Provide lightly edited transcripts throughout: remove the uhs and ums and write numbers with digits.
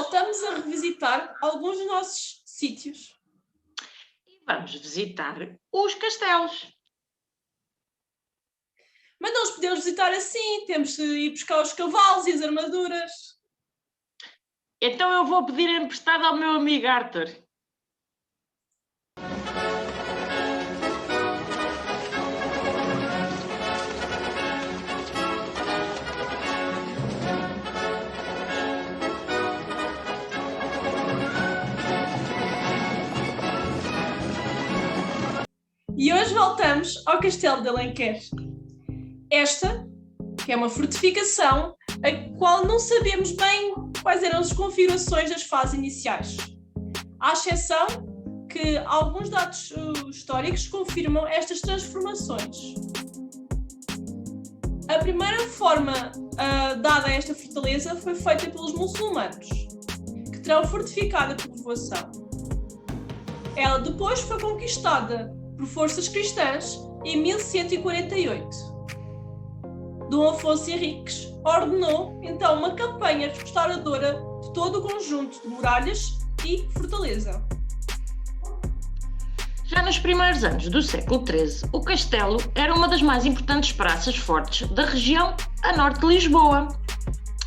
voltamos a revisitar alguns dos nossos sítios. E vamos visitar os castelos. Mas não os podemos visitar assim, temos de ir buscar os cavalos e as armaduras. Então eu vou pedir emprestado ao meu amigo Arthur. E hoje voltamos ao Castelo de Alenquer. Esta, que é uma fortificação, a qual não sabemos bem quais eram as configurações das fases iniciais. À exceção que alguns dados históricos confirmam estas transformações. A primeira forma dada a esta fortaleza foi feita pelos muçulmanos, que terão fortificado a povoação. Ela depois foi conquistada por forças cristãs em 1148. Dom Afonso Henriques ordenou então uma campanha restauradora de todo o conjunto de muralhas e fortaleza. Já nos primeiros anos do século XIII, o castelo era uma das mais importantes praças fortes da região a norte de Lisboa.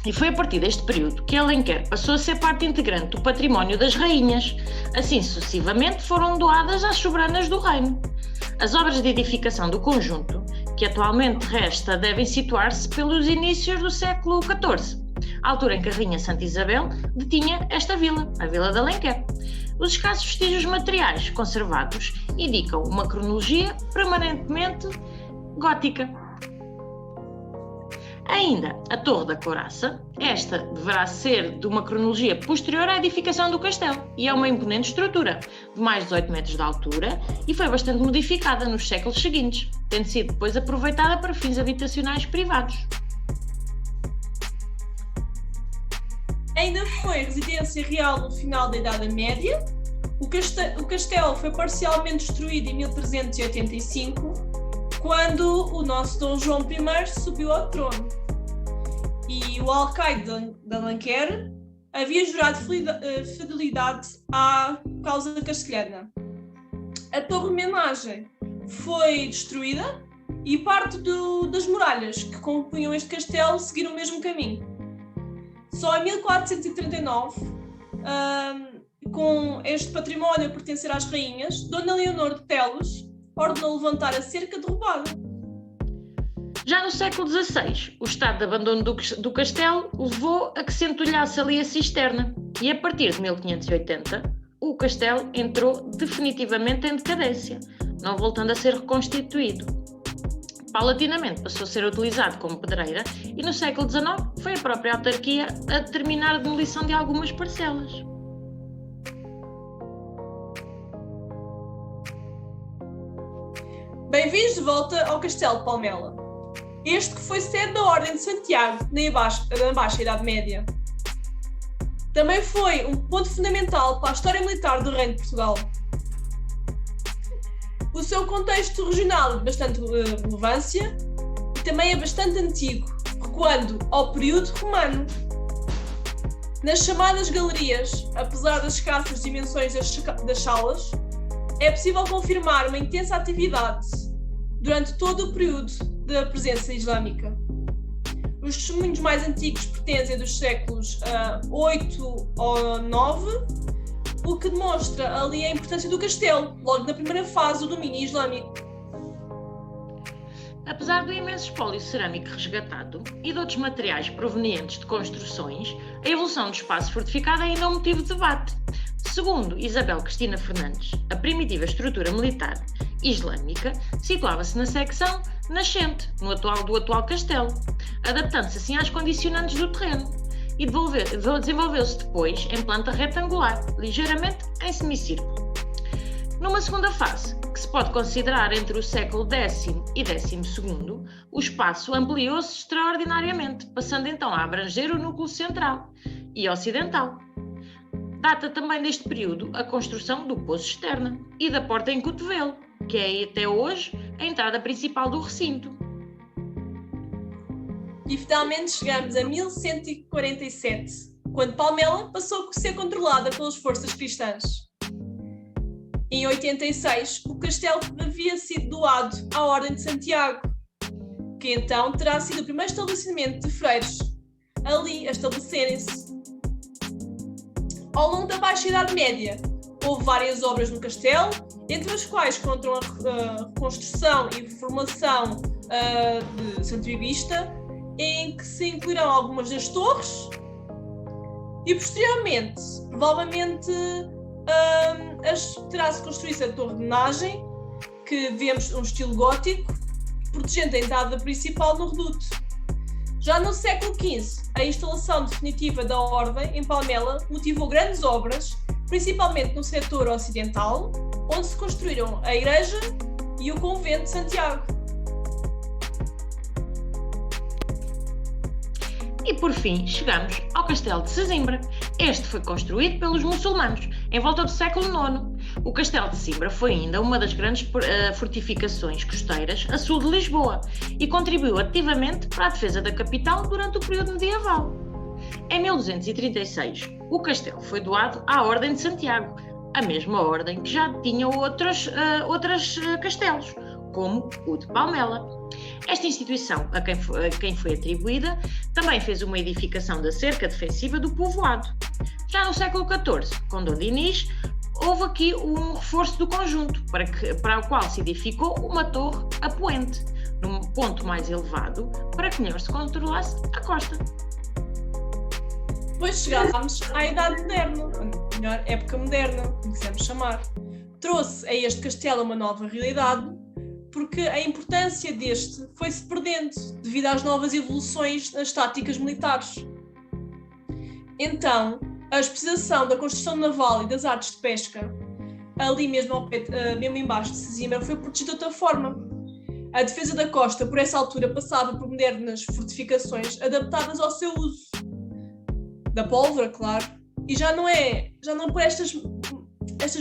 E foi a partir deste período que Alenquer passou a ser parte integrante do património das rainhas. Assim sucessivamente foram doadas às soberanas do reino. As obras de edificação do conjunto, que atualmente resta, devem situar-se pelos inícios do século XIV, a altura em que a rainha Santa Isabel detinha esta vila, a Vila de Alenquer. Os escassos vestígios materiais conservados indicam uma cronologia permanentemente gótica. Ainda a Torre da Couraça, esta deverá ser de uma cronologia posterior à edificação do castelo e é uma imponente estrutura de mais de 18 metros de altura e foi bastante modificada nos séculos seguintes, tendo sido depois aproveitada para fins habitacionais privados. Ainda foi residência real no final da Idade Média. O castelo foi parcialmente destruído em 1385, quando o nosso Dom João I subiu ao trono. E o alcaide de Alenquer havia jurado fidelidade à causa castelhana. A torre de homenagem foi destruída e parte das muralhas que compunham este castelo seguiram o mesmo caminho. Só em 1439, com este património a pertencer às rainhas, Dona Leonor de Telos ordenou levantar a cerca derrubada. Já no século XVI, o estado de abandono do castelo levou a que se entulhasse ali a cisterna e a partir de 1580 o castelo entrou definitivamente em decadência, não voltando a ser reconstituído. Paulatinamente passou a ser utilizado como pedreira e no século XIX foi a própria autarquia a determinar a demolição de algumas parcelas. Bem-vindos de volta ao Castelo de Palmela. Este que foi sede da Ordem de Santiago na Baixa Idade Média. Também foi um ponto fundamental para a história militar do Reino de Portugal. O seu contexto regional é de bastante relevância e também é bastante antigo, recuando ao período romano. Nas chamadas galerias, apesar das escassas dimensões das salas, é possível confirmar uma intensa atividade durante todo o período da presença islâmica. Os testemunhos mais antigos pertencem dos séculos 8 ou 9, o que demonstra ali a importância do castelo, logo na primeira fase do domínio islâmico. Apesar do imenso espólio cerâmico resgatado e de outros materiais provenientes de construções, a evolução do espaço fortificado é ainda um motivo de debate. Segundo Isabel Cristina Fernandes, a primitiva estrutura militar islâmica situava-se na secção nascente do atual castelo, adaptando-se assim às condicionantes do terreno e desenvolveu-se depois em planta retangular, ligeiramente em semicírculo. Numa segunda fase, que se pode considerar entre o século X e XII, o espaço ampliou-se extraordinariamente, passando então a abranger o núcleo central e ocidental. Data também deste período a construção do Poço Externa e da Porta em Cotovelo, que é até hoje a entrada principal do recinto. E finalmente chegamos a 1147, quando Palmela passou a ser controlada pelas forças cristãs. Em 86, o castelo havia sido doado à Ordem de Santiago, que então terá sido o primeiro estabelecimento de freiros ali a estabelecerem-se. Ao longo da Baixa Idade Média, houve várias obras no castelo, entre as quais contam a reconstrução e reformação de Santa Vista, em que se incluirão algumas das torres e posteriormente, provavelmente, terá-se construído a torre de Nagem, que vemos um estilo gótico, protegendo a entrada principal no reduto. Já no século XV, a instalação definitiva da Ordem em Palmela motivou grandes obras, principalmente no setor ocidental, onde se construíram a igreja e o convento de Santiago. E por fim, chegamos ao Castelo de Sesimbra. Este foi construído pelos muçulmanos em volta do século IX. O Castelo de Sesimbra foi ainda uma das grandes fortificações costeiras a sul de Lisboa e contribuiu ativamente para a defesa da capital durante o período medieval. Em 1236, o castelo foi doado à Ordem de Santiago, a mesma ordem que já tinha outros castelos, como o de Palmela. Esta instituição, a quem foi atribuída, também fez uma edificação da cerca defensiva do povoado. Já no século XIV, com Dom Dinis, houve aqui um reforço do conjunto, para o qual se edificou uma torre a poente, num ponto mais elevado, para que melhor se controlasse a costa. Depois chegámos à Idade Moderna, a melhor época moderna, como quisermos chamar. Trouxe a este castelo uma nova realidade, porque a importância deste foi-se perdendo devido às novas evoluções nas táticas militares. Então, a especialização da construção naval e das artes de pesca, ali mesmo embaixo de Sesimbra, foi protegida de outra forma. A defesa da costa, por essa altura, passava por modernas fortificações adaptadas ao seu uso. Da pólvora, claro, e já não por estas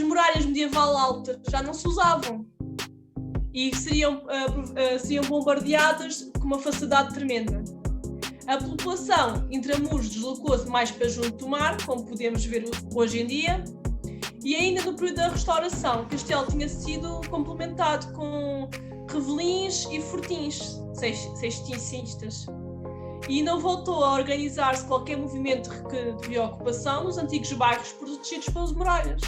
muralhas medieval altas, já não se usavam. E seriam bombardeadas com uma facilidade tremenda. A população intramuros deslocou-se mais para junto do mar, como podemos ver hoje em dia, e ainda no período da restauração, o castelo tinha sido complementado com revelins e fortins sexticistas, e não voltou a organizar-se qualquer movimento de reocupação nos antigos bairros protegidos pelas muralhas.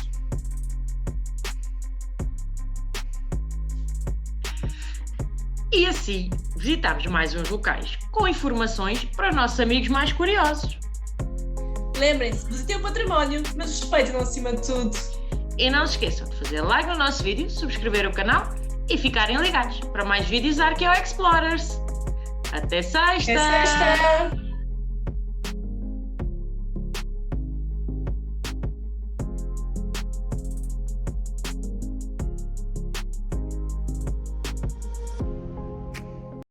E assim, visitámos mais uns locais com informações para os nossos amigos mais curiosos. Lembrem-se, visitem o património, mas respeitem-no acima de tudo. E não se esqueçam de fazer like no nosso vídeo, subscrever o canal e ficarem ligados para mais vídeos Arqueo Explorers. Até sexta! Até sexta!